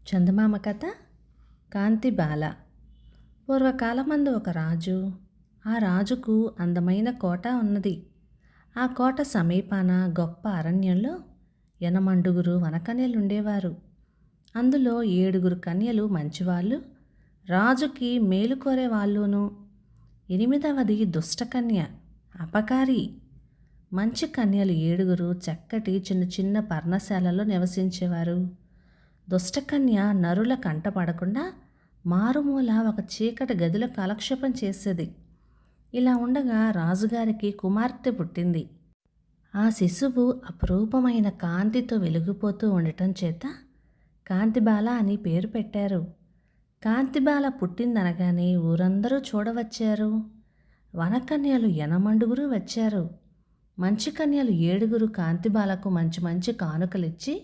చందమామ కథ కాంతిబాల. పూర్వకాలమందు ఒక రాజు. ఆ రాజుకు అందమైన కోట ఉన్నది. ఆ కోట సమీపాన గొప్ప అరణ్యంలో యనమండుగురు వనకన్యలుండేవారు. అందులో 7 కన్యలు మంచివాళ్ళు, రాజుకి మేలు కోరే వాళ్ళును. 8వది దుష్టకన్య, అపకారి. మంచి కన్యలు 7 చక్కటి చిన్న చిన్న పర్ణశాలలో నివసించేవారు. దుష్టకన్య నరుల కంటపడకుండా మారుమూల ఒక చీకటి గదిలో కాలక్షేపం చేసేది. ఇలా ఉండగా రాజుగారికి కుమార్తె పుట్టింది. ఆ శిశువు అపురూపమైన కాంతితో వెలిగిపోతూ ఉండటం చేత కాంతిబాల అని పేరు పెట్టారు. కాంతిబాల పుట్టిందనగానే ఊరందరూ చూడవచ్చారు. వనకన్యలు 8 వచ్చారు. మంచి కన్యలు 7 కాంతిబాలకు మంచి మంచి కానుకలిచ్చి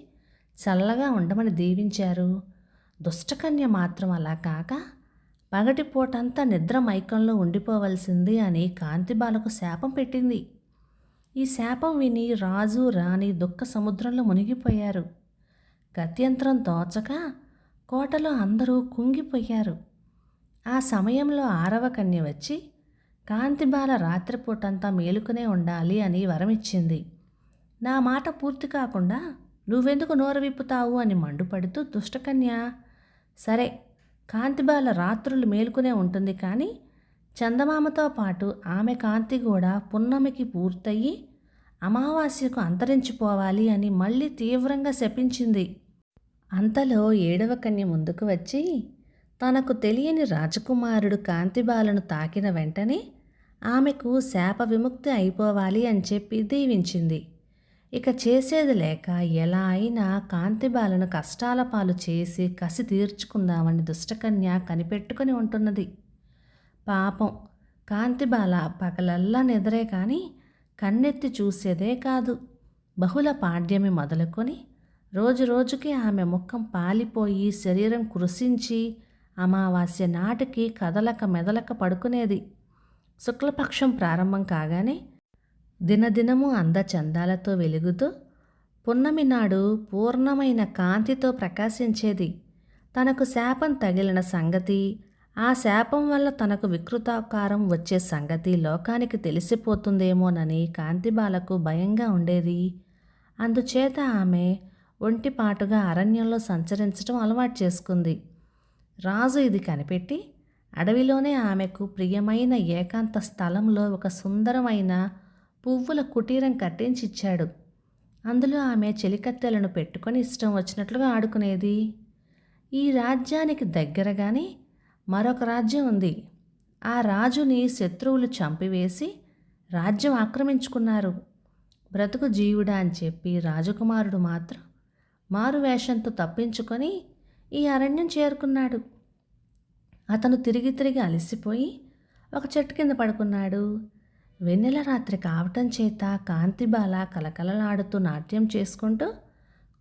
చల్లగా ఉండమని దీవించారు. దుష్టకన్య మాత్రం అలా కాక పగటిపూటంతా నిద్ర మైకంలో ఉండిపోవలసింది అని కాంతిబాలకు శాపం పెట్టింది. ఈ శాపం విని రాజు రాణి దుఃఖ సముద్రంలో మునిగిపోయారు. గత్యంతరం తోచక కోటలో అందరూ కుంగిపోయారు. ఆ సమయంలో 6వ కన్య వచ్చి కాంతిబాల రాత్రిపూటంతా మేలుకునే ఉండాలి అని వరమిచ్చింది. నా మాట పూర్తి కాకుండా నువ్వెందుకు నోరు విప్పుతావు అని మండుపడుతూ దుష్టకన్య, సరే కాంతిబాల రాత్రులు మేలుకునే ఉంటుంది, కానీ చందమామతో పాటు ఆమె కాంతి కూడా పున్నమికి పూర్తయి అమావాస్యకు అంతరించిపోవాలి అని మళ్ళీ తీవ్రంగా శపించింది. అంతలో 7వ కన్య ముందుకు వచ్చి తనకు తెలియని రాజకుమారుడు కాంతిబాలను తాకిన వెంటనే ఆమెకు శాప విముక్తి అయిపోవాలి అని చెప్పి దీవించింది. ఇక చేసేది లేక ఎలా అయినా కాంతిబాలను కష్టాల పాలు చేసి కసి తీర్చుకుందామని దుష్టకన్య కనిపెట్టుకుని ఉంటున్నది. పాపం కాంతిబాల పగలల్లా నిద్రే కానీ కన్నెత్తి చూసేదే కాదు. బహుళ పాడ్యమి మొదలుకొని రోజు రోజుకి ఆమె ముఖం పాలిపోయి శరీరం కృశించి అమావాస్య నాటికి కదలక మెదలక పడుకునేది. శుక్లపక్షం ప్రారంభం కాగానే దినదినము అందచందాలతో వెలుగుతూ పున్నమి నాడు పూర్ణమైన కాంతితో ప్రకాశించేది. తనకు శాపం తగిలిన సంగతి, ఆ శాపం వల్ల తనకు వికృతాకారం వచ్చే సంగతి లోకానికి తెలిసిపోతుందేమోనని కాంతిబాలకు భయంగా ఉండేది. అందుచేత ఆమె ఒంటిపాటుగా అరణ్యంలో సంచరించడం అలవాటు చేసుకుంది. రాజు ఇది కనిపెట్టి అడవిలోనే ఆమెకు ప్రియమైన ఏకాంత స్థలంలో ఒక సుందరమైన పువ్వుల కుటీరం కట్టించిచ్చాడు. అందులో ఆమె చెలికత్తెలను పెట్టుకొని ఇష్టం వచ్చినట్లుగా ఆడుకునేది. ఈ రాజ్యానికి దగ్గరగానే మరొక రాజ్యం ఉంది. ఆ రాజుని శత్రువులు చంపివేసి రాజ్యం ఆక్రమించుకున్నారు. బ్రతుకు జీవుడా అని చెప్పి రాజకుమారుడు మాత్రం మారువేషంతో తప్పించుకొని ఈ అరణ్యం చేరుకున్నాడు. అతను తిరిగి తిరిగి అలసిపోయి ఒక చెట్టు కింద పడుకున్నాడు. వెన్నెల రాత్రి కావటం చేత కాంతిబాల కలకలలాడుతూ నాట్యం చేసుకుంటూ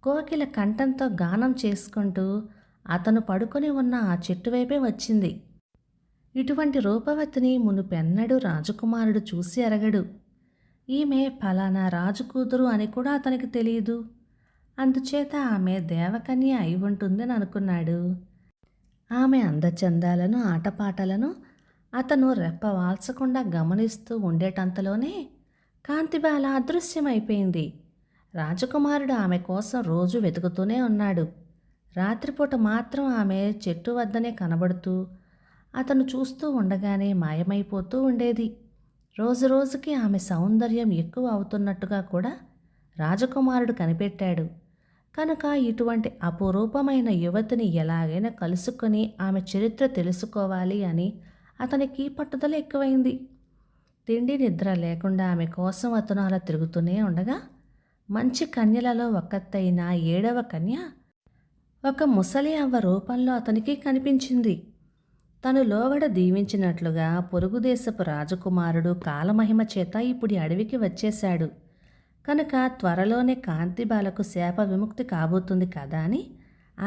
కోకిల కంఠంతో గానం చేసుకుంటూ అతను పడుకొని ఉన్న ఆ చెట్టు వైపే వచ్చింది. ఇటువంటి రూపవతిని మునుపెన్నడూ రాజకుమారుడు చూసి ఎరగడు. ఈమె ఫలానా రాజు కూతురు అని కూడా అతనికి తెలియదు. అందుచేత ఆమె దేవకన్య అయి ఉంటుందని అనుకున్నాడు. ఆమె అందచందాలను ఆటపాటలను అతను రెప్పవాల్చకుండా గమనిస్తూ ఉండేటంతలోనే కాంతిబాల అదృశ్యమైపోయింది. రాజకుమారుడు ఆమె కోసం రోజు వెతుకుతూనే ఉన్నాడు. రాత్రిపూట మాత్రం ఆమె చెట్టు వద్దనే కనబడుతూ అతను చూస్తూ ఉండగానే మాయమైపోతూ ఉండేది. రోజు రోజుకి ఆమె సౌందర్యం ఎక్కువ అవుతున్నట్టుగా కూడా రాజకుమారుడు కనిపెట్టాడు. కనుక ఇటువంటి అపురూపమైన యువతిని ఎలాగైనా కలుసుకొని ఆమె చరిత్ర తెలుసుకోవాలి అని అతనికి పట్టుదల ఎక్కువైంది. తిండి నిద్ర లేకుండా ఆమె కోసం అతను అలా తిరుగుతూనే ఉండగా మంచి కన్యలలో ఒక్కతైన 7వ కన్య ఒక ముసలి అవ్వ రూపంలో అతనికి కనిపించింది. తను లోగడ దీవించినట్లుగా పొరుగుదేశపు రాజకుమారుడు కాలమహిమ చేత ఇప్పుడు అడవికి వచ్చేశాడు. కనుక త్వరలోనే కాంతిబాలకు శాప విముక్తి కాబోతుంది కదా అని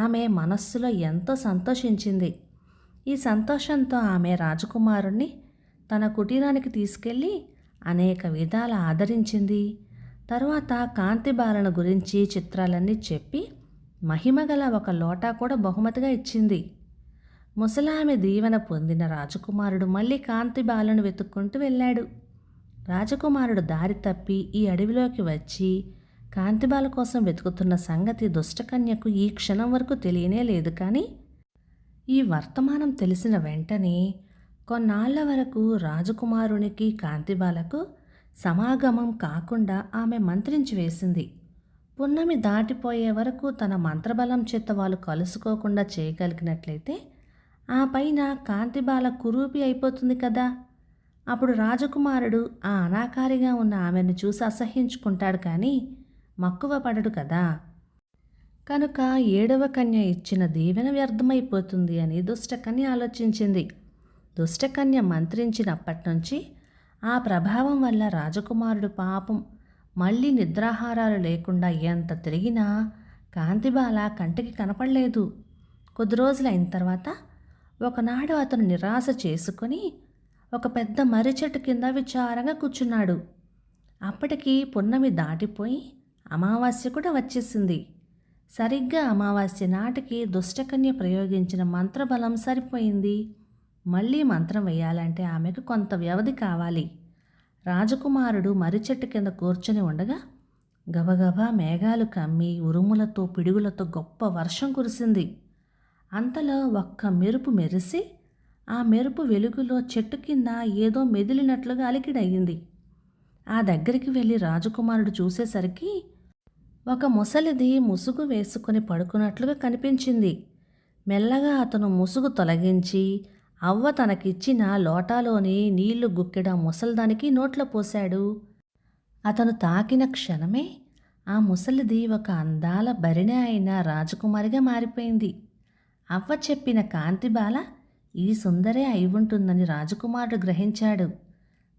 ఆమె మనస్సులో ఎంతో సంతోషించింది. ఈ సంతోషంతో ఆమె రాజకుమారుణ్ణి తన కుటీరానికి తీసుకెళ్ళి అనేక విధాల ఆదరించింది. తరువాత కాంతిబాలను గురించి చిత్రాలన్నీ చెప్పి మహిమగల ఒక లోటా కూడా బహుమతిగా ఇచ్చింది. ముసలామె దీవెన పొందిన రాజకుమారుడు మళ్ళీ కాంతిబాలను వెతుక్కుంటూ వెళ్ళాడు. రాజకుమారుడు దారి తప్పి ఈ అడవిలోకి వచ్చి కాంతిబాల కోసం వెతుకుతున్న సంగతి దుష్టకన్యకు ఈ క్షణం వరకు తెలియనే లేదు. కానీ ఈ వర్తమానం తెలిసిన వెంటనే కొన్నాళ్ల వరకు రాజకుమారునికి కాంతిబాలకు సమాగమం కాకుండా ఆమె మంత్రించి వేసింది. పున్నమి దాటిపోయే వరకు తన మంత్రబలం చేత వాళ్ళు కలుసుకోకుండా చేయగలిగినట్లయితే ఆ పైన కాంతిబాల కురూపి అయిపోతుంది కదా. అప్పుడు రాజకుమారుడు ఆ అనాకారిగా ఉన్న ఆమెను చూసి అసహ్యించుకుంటాడు, కానీ మక్కువ పడడు కదా. కనుక 7వ కన్య ఇచ్చిన దీవెన వ్యర్థమైపోతుంది అని దుష్టకన్య ఆలోచించింది. దుష్టకన్య మంత్రించినప్పటి నుంచి ఆ ప్రభావం వల్ల రాజకుమారుడు పాపం మళ్ళీ నిద్రాహారాలు లేకుండా ఎంత తిరిగినా కాంతిబాల కంటికి కనపడలేదు. కొద్ది రోజులైన తర్వాత ఒకనాడు అతను నిరాశ చేసుకొని ఒక పెద్ద మర్రి చెట్టు కింద విచారంగా కూర్చున్నాడు. అప్పటికి పున్నమి దాటిపోయి అమావాస్య కూడా వచ్చేసింది. సరిగ్గా అమావాస్య నాటికి దుష్టకన్య ప్రయోగించిన మంత్రబలం సరిపోయింది. మళ్ళీ మంత్రం వేయాలంటే ఆమెకు కొంత వ్యవధి కావాలి. రాజకుమారుడు మర్రి చెట్టు కింద కూర్చొని ఉండగా గబగబా మేఘాలు కమ్మి ఉరుములతో పిడుగులతో గొప్ప వర్షం కురిసింది. అంతలో ఒక్క మెరుపు మెరిసి ఆ మెరుపు వెలుగులో చెట్టు కింద ఏదో మెదిలినట్లుగా అలికిడయింది. ఆ దగ్గరికి వెళ్ళి రాజకుమారుడు చూసేసరికి ఒక ముసలిది ముసుగు వేసుకొని పడుకున్నట్లుగా కనిపించింది. మెల్లగా అతను ముసుగు తొలగించి అవ్వ తనకిచ్చిన లోటాలోని నీళ్లు గుక్కెడ ముసలిదానికి నోట్లో పోశాడు. అతను తాకిన క్షణమే ఆ ముసలిది ఒక అందాల భరిణె అయిన రాజకుమారిగా మారిపోయింది. అవ్వ చెప్పిన కాంతిబాల ఈ సుందరే అయి ఉంటుందని రాజకుమారుడు గ్రహించాడు.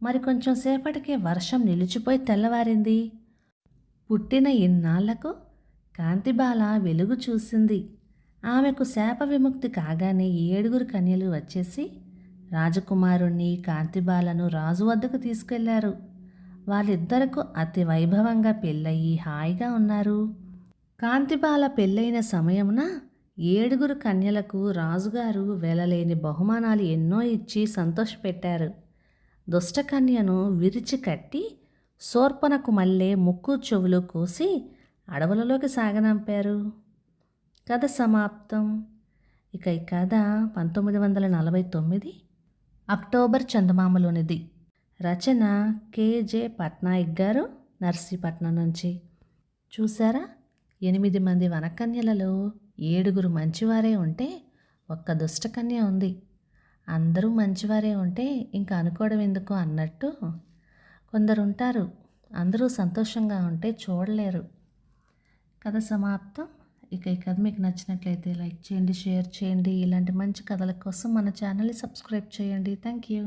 మరికొంచెం సేపటికే వర్షం నిలిచిపోయి తెల్లవారింది. పుట్టిన ఇన్నాళ్లకు కాంతిబాల వెలుగు చూసింది. ఆమెకు శాప విముక్తి కాగానే 7 కన్యలు వచ్చేసి రాజకుమారుణ్ణి కాంతిబాలను రాజు వద్దకు తీసుకెళ్లారు. వాళ్ళిద్దరకు అతి వైభవంగా పెళ్ళయి హాయిగా ఉన్నారు. కాంతిబాల పెళ్ళైన సమయమున 7 కన్యలకు రాజుగారు వెలలేని బహుమానాలు ఎన్నో ఇచ్చి సంతోషపెట్టారు. దుష్టకన్యను విరిచి కట్టి శూర్పణకు మల్లె ముక్కు చెవులు కోసి అడవులలోకి సాగనంపారు. కథ సమాప్తం. ఇక ఈ కథ 1949 అక్టోబర్ చందమామలోనిది. రచన కె.జె. పట్నాయక్ గారు, నర్సీపట్నం నుంచి. చూసారా, 8 మంది వనకన్యలలో 7 మంచివారే ఉంటే ఒక్క దుష్టకన్య ఉంది. అందరూ మంచివారే ఉంటే ఇంకా అనుకోవడం ఎందుకు అన్నట్టు కొందరు ఉంటారు. అందరూ సంతోషంగా ఉంటే చూడలేరు. కథ సమాప్తం. ఇక ఈ కథ మీకు నచ్చినట్లయితే లైక్ చేయండి, షేర్ చేయండి. ఇలాంటి మంచి కథల కోసం మన ఛానల్ని సబ్స్క్రైబ్ చేయండి. Thank you.